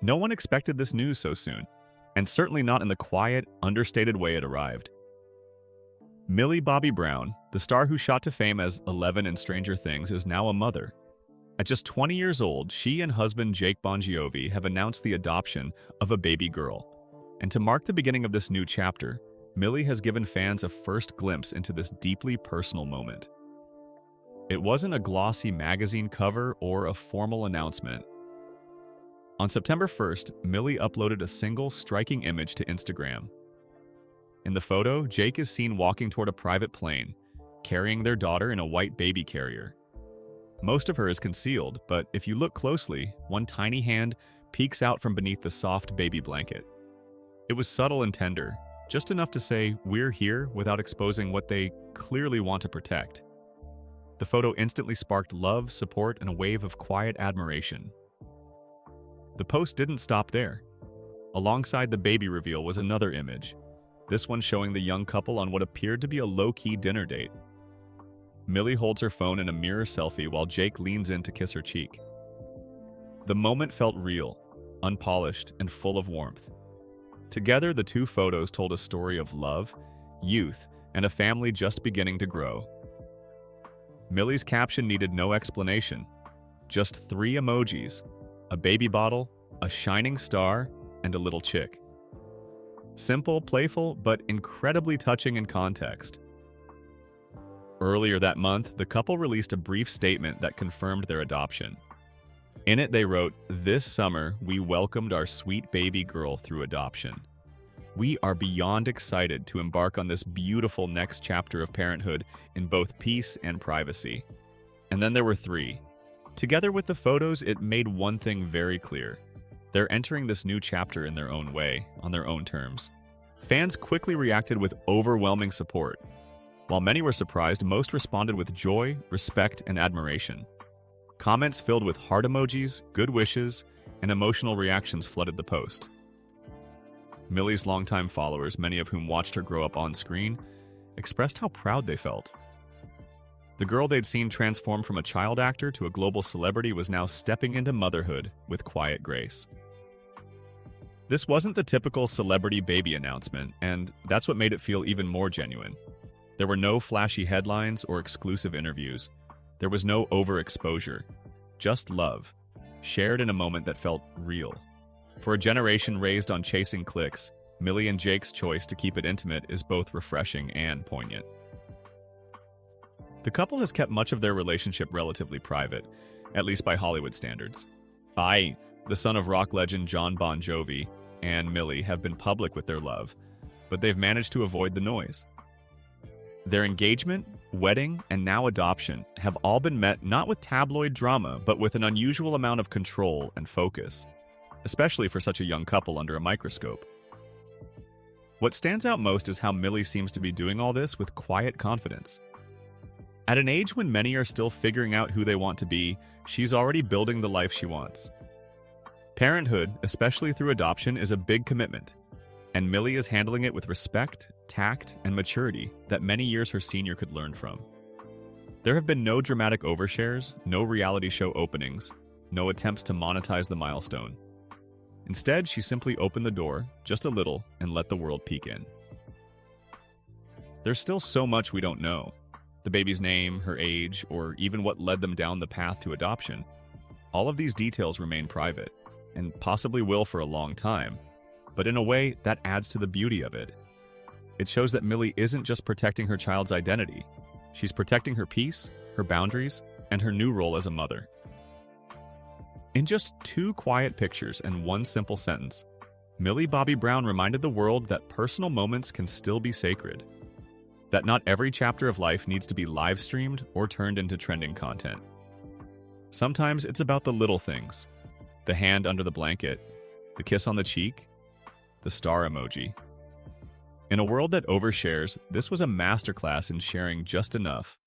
No one expected this news so soon, and certainly not in the quiet, understated way it arrived. Millie Bobby Brown, the star who shot to fame as 11 in Stranger Things, is now a mother. At just 20 years old, she and husband Jake Bongiovi have announced the adoption of a baby girl. And to mark the beginning of this new chapter, Millie has given fans a first glimpse into this deeply personal moment. It wasn't a glossy magazine cover or a formal announcement. On September 1st, Millie uploaded a single striking image to Instagram. In the photo, Jake is seen walking toward a private plane, carrying their daughter in a white baby carrier. Most of her is concealed, but if you look closely, one tiny hand peeks out from beneath the soft baby blanket. It was subtle and tender, just enough to say, "We're here," without exposing what they clearly want to protect. The photo instantly sparked love, support, and a wave of quiet admiration. The post didn't stop there. Alongside the baby reveal was another image, this one showing the young couple on what appeared to be a low-key dinner date. Millie holds her phone in a mirror selfie while Jake leans in to kiss her cheek. The moment felt real, unpolished, and full of warmth. Together, the two photos told a story of love, youth, and a family just beginning to grow. Millie's caption needed no explanation, just 3 emojis: a baby bottle, a shining star, and a little chick. Simple, playful, but incredibly touching in context. Earlier that month, the couple released a brief statement that confirmed their adoption. In it, they wrote, "This summer, we welcomed our sweet baby girl through adoption. We are beyond excited to embark on this beautiful next chapter of parenthood in both peace and privacy." And then there were 3. Together with the photos, it made one thing very clear. They're entering this new chapter in their own way, on their own terms. Fans quickly reacted with overwhelming support. While many were surprised, most responded with joy, respect, and admiration. Comments filled with heart emojis, good wishes, and emotional reactions flooded the post. Millie's longtime followers, many of whom watched her grow up on screen, expressed how proud they felt. The girl they'd seen transform from a child actor to a global celebrity was now stepping into motherhood with quiet grace. This wasn't the typical celebrity baby announcement, and that's what made it feel even more genuine. There were no flashy headlines or exclusive interviews. There was no overexposure, just love, shared in a moment that felt real. For a generation raised on chasing clicks, Millie and Jake's choice to keep it intimate is both refreshing and poignant. The couple has kept much of their relationship relatively private, at least by Hollywood standards. The son of rock legend Jon Bon Jovi, and Millie have been public with their love, but they've managed to avoid the noise. Their engagement, wedding, and now adoption have all been met not with tabloid drama, but with an unusual amount of control and focus, especially for such a young couple under a microscope. What stands out most is how Millie seems to be doing all this with quiet confidence. At an age when many are still figuring out who they want to be, she's already building the life she wants. Parenthood, especially through adoption, is a big commitment, and Millie is handling it with respect, tact, and maturity that many years her senior could learn from. There have been no dramatic overshares, no reality show openings, no attempts to monetize the milestone. Instead, she simply opened the door, just a little, and let the world peek in. There's still so much we don't know. The baby's name, her age, or even what led them down the path to adoption. All of these details remain private, and possibly will for a long time. But in a way, that adds to the beauty of it. It shows that Millie isn't just protecting her child's identity. She's protecting her peace, her boundaries, and her new role as a mother. In just 2 quiet pictures and 1 simple sentence, Millie Bobby Brown reminded the world that personal moments can still be sacred. That not every chapter of life needs to be live-streamed or turned into trending content. Sometimes it's about the little things. The hand under the blanket, the kiss on the cheek, the star emoji. In a world that overshares, this was a masterclass in sharing just enough